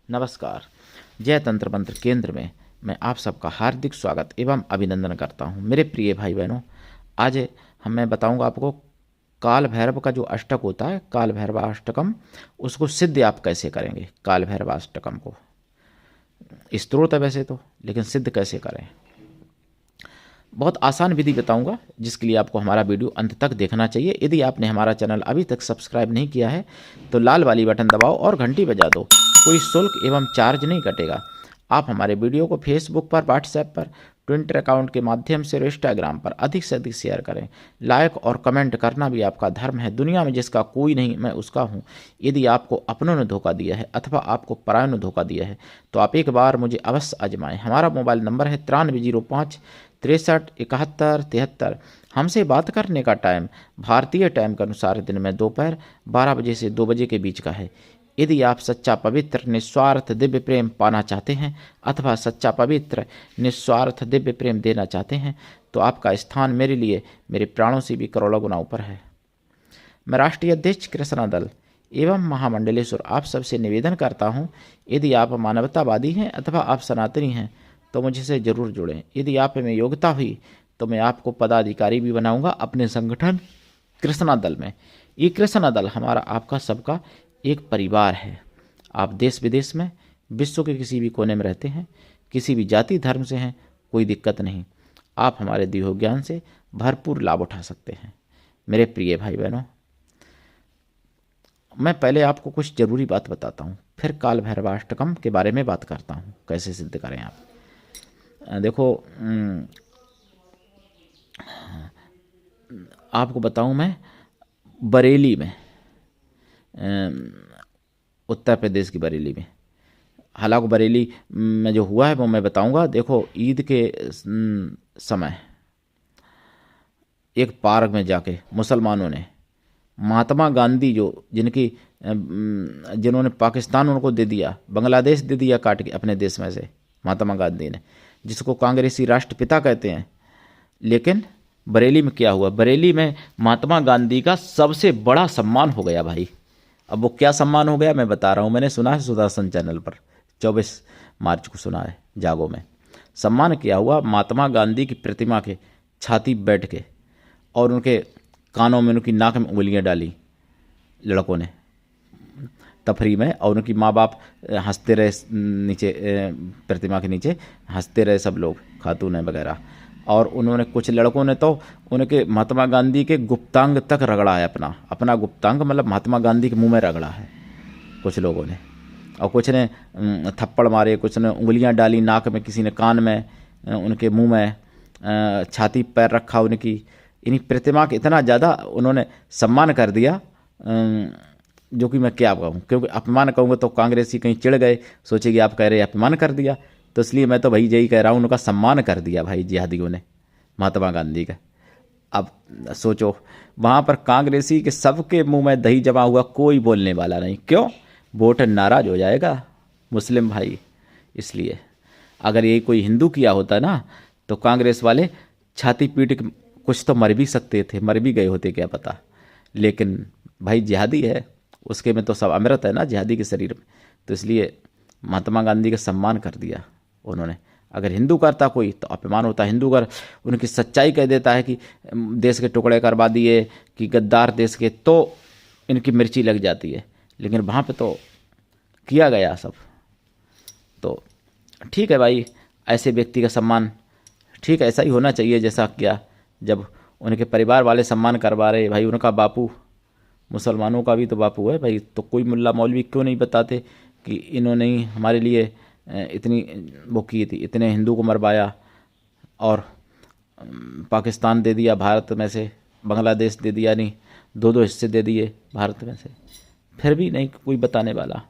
नमस्कार। जय तंत्र मंत्र केंद्र में मैं आप सबका हार्दिक स्वागत एवं अभिनंदन करता हूं। मेरे प्रिय भाई बहनों, आज मैं बताऊंगा आपको काल भैरव का जो अष्टक होता है, काल भैरवाष्टकम, उसको सिद्ध आप कैसे करेंगे। काल भैरवाष्टकम को स्तोत्र है वैसे तो, लेकिन सिद्ध कैसे करें, बहुत आसान विधि बताऊंगा, जिसके लिए आपको हमारा वीडियो अंत तक देखना चाहिए। यदि आपने हमारा चैनल अभी तक सब्सक्राइब नहीं किया है तो लाल वाली बटन दबाओ और घंटी बजा दो। कोई शुल्क एवं चार्ज नहीं कटेगा। आप हमारे वीडियो को फेसबुक पर, व्हाट्सएप पर, ट्विटर अकाउंट के माध्यम से और इंस्टाग्राम पर अधिक से अधिक शेयर करें। लाइक और कमेंट करना भी आपका धर्म है। दुनिया में जिसका कोई नहीं, मैं उसका हूँ। यदि आपको अपनों ने धोखा दिया है अथवा आपको परायों ने धोखा दिया है तो आप एक बार मुझे अवश्य आजमाएं। हमारा मोबाइल नंबर है 9305 63 71 73। हमसे बात करने का टाइम भारतीय टाइम के अनुसार दिन में दोपहर 12 बजे से 2 बजे के बीच का है। यदि आप सच्चा पवित्र निस्वार्थ दिव्य प्रेम पाना चाहते हैं अथवा सच्चा पवित्र निस्वार्थ दिव्य प्रेम देना चाहते हैं तो आपका स्थान मेरे लिए मेरे प्राणों से भी करोड़ों गुना ऊपर है। मैं राष्ट्रीय अध्यक्ष कृष्णा दल एवं महामंडलेश्वर आप सबसे निवेदन करता हूँ, यदि आप मानवतावादी हैं अथवा आप सनातनी हैं तो मुझसे जरूर जुड़ें। यदि आप में योग्यता हुई तो मैं आपको पदाधिकारी भी बनाऊंगा अपने संगठन कृष्णा दल में। ये कृष्णा दल हमारा आपका सबका एक परिवार है। आप देश विदेश में, विश्व के किसी भी कोने में रहते हैं, किसी भी जाति धर्म से हैं, कोई दिक्कत नहीं। आप हमारे दिव्य ज्ञान से भरपूर लाभ उठा सकते हैं। मेरे प्रिय भाई बहनों, मैं पहले आपको कुछ जरूरी बात बताता हूँ, फिर काल भैरवाष्टकम के बारे में बात करता हूँ कैसे सिद्ध करें आप। देखो, आपको बताऊं, मैं बरेली में, उत्तर प्रदेश की बरेली में, हालांकि बरेली में जो हुआ है वो मैं बताऊंगा। देखो, ईद के समय एक पार्क में जाके मुसलमानों ने महात्मा गांधी, जो जिन्होंने पाकिस्तान उनको दे दिया, बांग्लादेश दे दिया काट के अपने देश में से, महात्मा गांधी ने, जिसको कांग्रेसी राष्ट्रपिता कहते हैं। लेकिन बरेली में क्या हुआ, बरेली में महात्मा गांधी का सबसे बड़ा सम्मान हो गया भाई। अब वो क्या सम्मान हो गया मैं बता रहा हूँ। मैंने सुना है सुदर्शन चैनल पर, 24 मार्च को सुना है जागो में। सम्मान क्या हुआ, महात्मा गांधी की प्रतिमा के छाती बैठ के और उनके कानों में, उनकी नाक में उंगलियां डाली लड़कों ने तफरी में, और उनकी माँ बाप हंसते रहे नीचे, प्रतिमा के नीचे हंसते रहे सब लोग, खातून वगैरह। और उन्होंने, कुछ लड़कों ने तो उनके महात्मा गांधी के गुप्तांग तक रगड़ा है, अपना गुप्तांग, मतलब महात्मा गांधी के मुंह में रगड़ा है कुछ लोगों ने। और कुछ ने थप्पड़ मारे, कुछ ने उंगलियां डाली नाक में, किसी ने कान में, उनके मुंह में, छाती पैर रखा उनकी। इन्हीं प्रतिमा के इतना ज़्यादा उन्होंने सम्मान कर दिया, जो कि मैं क्या कहूँ, क्योंकि अपमान कहूँगा तो कांग्रेसी कहीं चिढ़ गए, सोचेगी आप कह रहे अपमान कर दिया, तो इसलिए मैं तो भाई यही कह रहा हूँ, उनका सम्मान कर दिया भाई जिहादियों ने महात्मा गांधी का। अब सोचो, वहाँ पर कांग्रेसी के सबके मुंह में दही जमा हुआ, कोई बोलने वाला नहीं। क्यों? वोट नाराज हो जाएगा मुस्लिम भाई। इसलिए अगर ये कोई हिंदू किया होता ना तो कांग्रेस वाले छाती पीट के कुछ तो मर भी सकते थे, मर भी गए होते क्या पता। लेकिन भाई जिहादी है, उसके में तो सब अमृत है ना जिहादी के शरीर में, तो इसलिए महात्मा गांधी का सम्मान कर दिया उन्होंने। अगर हिंदू करता कोई तो अपमान होता। हिंदू अगर उनकी सच्चाई कह देता है कि देश के टुकड़े करवा दिए, कि गद्दार देश के, तो इनकी मिर्ची लग जाती है। लेकिन वहाँ पे तो किया गया सब। तो ठीक है भाई, ऐसे व्यक्ति का सम्मान ठीक ऐसा ही होना चाहिए जैसा किया। जब उनके परिवार वाले सम्मान करवा रहे, भाई उनका बापू, मुसलमानों का भी तो बापू है भाई, तो कोई मुल्ला मौलवी क्यों नहीं बताते कि इन्होंने ही हमारे लिए इतनी वो की थी, इतने हिंदू को मरवाया, और पाकिस्तान दे दिया भारत में से, बांग्लादेश दे दिया, नहीं 2-2 हिस्से दे दिए भारत में से, फिर भी नहीं कोई बताने वाला।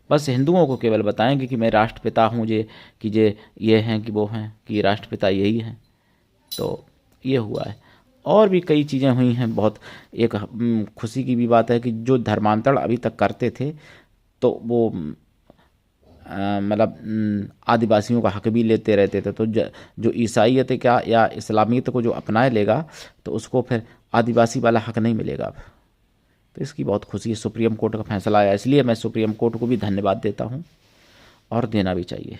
बस हिंदुओं को केवल बताएंगे कि मैं राष्ट्रपिता हूँ, ये हैं कि वो हैं, कि राष्ट्रपिता यही हैं। तो ये हुआ है। और भी कई चीज़ें हुई हैं बहुत। एक खुशी की भी बात है कि जो धर्मांतरण अभी तक करते थे तो वो मतलब आदिवासियों का हक भी लेते रहते थे। तो जो ईसाईयत क्या या इस्लामियत को जो अपनाए लेगा तो उसको फिर आदिवासी वाला हक नहीं मिलेगा अब। तो इसकी बहुत खुशी है। सुप्रीम कोर्ट का फैसला आया, इसलिए मैं सुप्रीम कोर्ट को भी धन्यवाद देता हूँ। और देना भी चाहिए।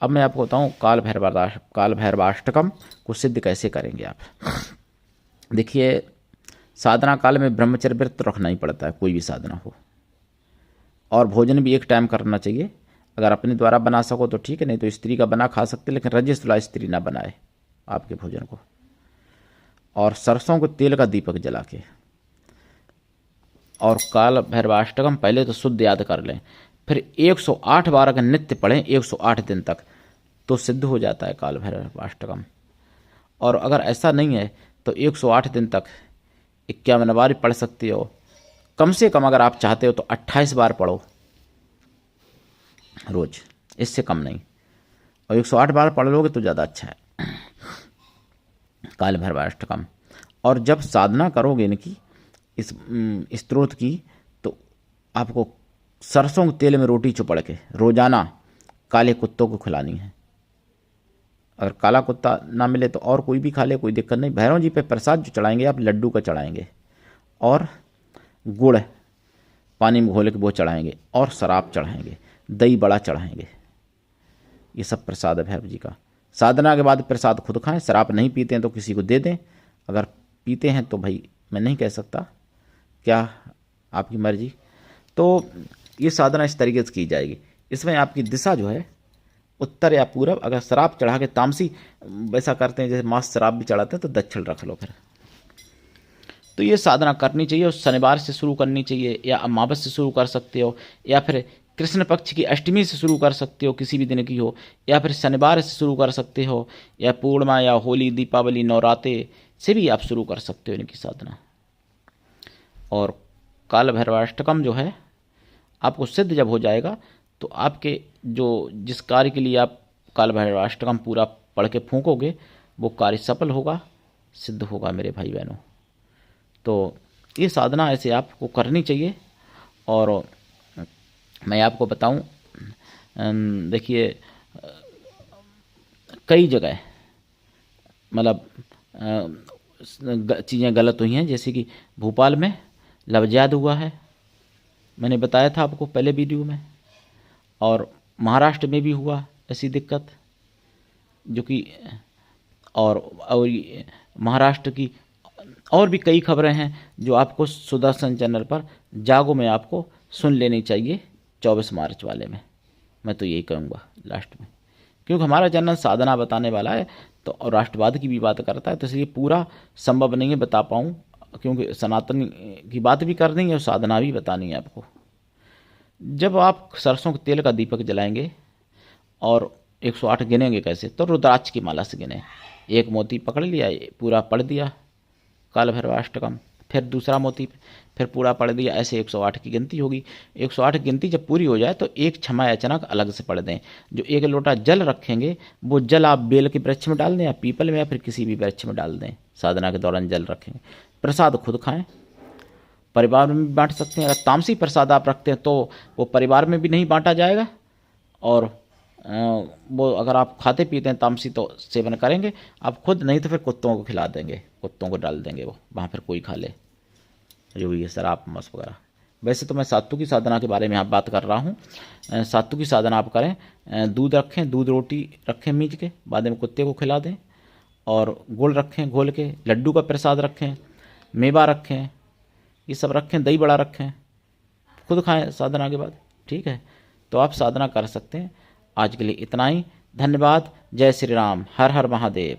अब मैं आपको बताऊं काल भैरवाष्टकम को सिद्ध कैसे करेंगे आप। देखिए, साधना काल में ब्रह्मचर्य व्रत तो रखना ही पड़ता है, कोई भी साधना हो, और भोजन भी एक टाइम करना चाहिए। अगर अपने द्वारा बना सको तो ठीक है, नहीं तो स्त्री का बना खा सकते, लेकिन रजस्वला स्त्री ना बनाए आपके भोजन को। और सरसों को तेल का दीपक जला के, और काल भैरवाष्टकम पहले तो शुद्ध याद कर लें, फिर 108 बार अगर नित्य पढ़ें 108 दिन तक, तो सिद्ध हो जाता है काल भैरवाष्टकम। और अगर ऐसा नहीं है तो 108 दिन तक 51 बार पढ़ सकते हो। कम से कम अगर आप चाहते हो तो 28 बार पढ़ो रोज, इससे कम नहीं। और 108 बार पढ़ लोगे तो ज़्यादा अच्छा है काल भैरवाष्टकम। और जब साधना करोगे इनकी, इस स्तोत्र की, तो आपको सरसों के तेल में रोटी चुपड़ के रोजाना काले कुत्तों को खिलानी है। अगर काला कुत्ता ना मिले तो और कोई भी खा ले, कोई दिक्कत नहीं। भैरव जी पे प्रसाद जो चढ़ाएंगे आप, लड्डू का चढ़ाएंगे, और गुड़ पानी में घोल के वो चढ़ाएंगे, और शराब चढ़ाएंगे, दही बड़ा चढ़ाएंगे। ये सब प्रसाद है भैरव जी का। साधना के बाद प्रसाद खुद खाएं। शराब नहीं पीते हैं तो किसी को दे दें, अगर पीते हैं तो भाई मैं नहीं कह सकता, क्या आपकी मर्जी। तो ये साधना इस तरीके से की जाएगी। इसमें आपकी दिशा जो है उत्तर या पूरब। अगर शराब चढ़ा के तामसी वैसा करते हैं जैसे मांस शराब भी चढ़ाते हैं, तो दक्षिण रख लो फिर। तो ये साधना करनी चाहिए, और शनिवार से शुरू करनी चाहिए, या अमावस से शुरू कर सकते हो, या फिर कृष्ण पक्ष की अष्टमी से शुरू कर सकते हो, किसी भी दिन की हो, या फिर शनिवार से शुरू कर सकते हो, या पूर्णिमा या होली, दीपावली, नवरात्रे से भी आप शुरू कर सकते हो इनकी साधना। और काल भैरवाष्टकम जो है आपको सिद्ध जब हो जाएगा, तो आपके जो जिस कार्य के लिए आप काल भैरवाष्टकम पूरा पढ़ के फूंकोगे, वो कार्य सफल होगा, सिद्ध होगा मेरे भाई बहनों। तो ये साधना ऐसे आपको करनी चाहिए। और मैं आपको बताऊं, देखिए कई जगह मतलब चीज़ें गलत हुई हैं, जैसे कि भोपाल में लवजाद हुआ है, मैंने बताया था आपको पहले वीडियो में, और महाराष्ट्र में भी हुआ ऐसी दिक्कत, जो कि और महाराष्ट्र की और भी कई खबरें हैं जो आपको सुदर्शन चैनल पर जागो में आपको सुन लेनी चाहिए 24 मार्च वाले में। मैं तो यही कहूँगा लास्ट में, क्योंकि हमारा चैनल साधना बताने वाला है, तो और राष्ट्रवाद की भी बात करता है, तो इसलिए पूरा संभव नहीं है बता पाऊँ, क्योंकि सनातन की बात भी करनी है और साधना भी बतानी है आपको। जब आप सरसों के तेल का दीपक जलाएंगे और 108 गिनेंगे कैसे, तो रुद्राक्ष की माला से गिने। एक मोती पकड़ लिया, पूरा पढ़ दिया काल भैरवाष्टकम, फिर दूसरा मोती, फिर पूरा पढ़ दिया, ऐसे 108 की गिनती होगी। 108 की गिनती जब पूरी हो जाए तो एक क्षमा अचानक अलग से पढ़ दें। जो एक लोटा जल रखेंगे, वो जल आप बेल के वृक्ष में डाल दें, या पीपल में, या फिर किसी भी वृक्ष में डाल दें। साधना के दौरान जल रखेंगे। प्रसाद खुद खाएं, परिवार में भी बांट सकते हैं। अगर तामसी प्रसाद आप रखते हैं तो वो परिवार में भी नहीं बांटा जाएगा, और वो अगर आप खाते पीते हैं तामसी तो सेवन करेंगे आप खुद, नहीं तो फिर कुत्तों को खिला देंगे, कुत्तों को डाल देंगे, वो वहाँ फिर कोई खा ले, जो भी है शराब मस वगैरह। वैसे तो मैं सात्तु की साधना के बारे में आप बात कर रहा हूँ। सात्तु की साधना आप करें, दूध रखें, दूध रोटी रखें मीज के, बाद में कुत्ते को खिला दें, और गुड़ रखें घोल के, लड्डू का प्रसाद रखें, मेवा रखें, ये सब रखें, दही बड़ा रखें, खुद खाएं साधना के बाद। ठीक है, तो आप साधना कर सकते हैं। आज के लिए इतना ही, धन्यवाद। जय श्री राम, हर हर महादेव।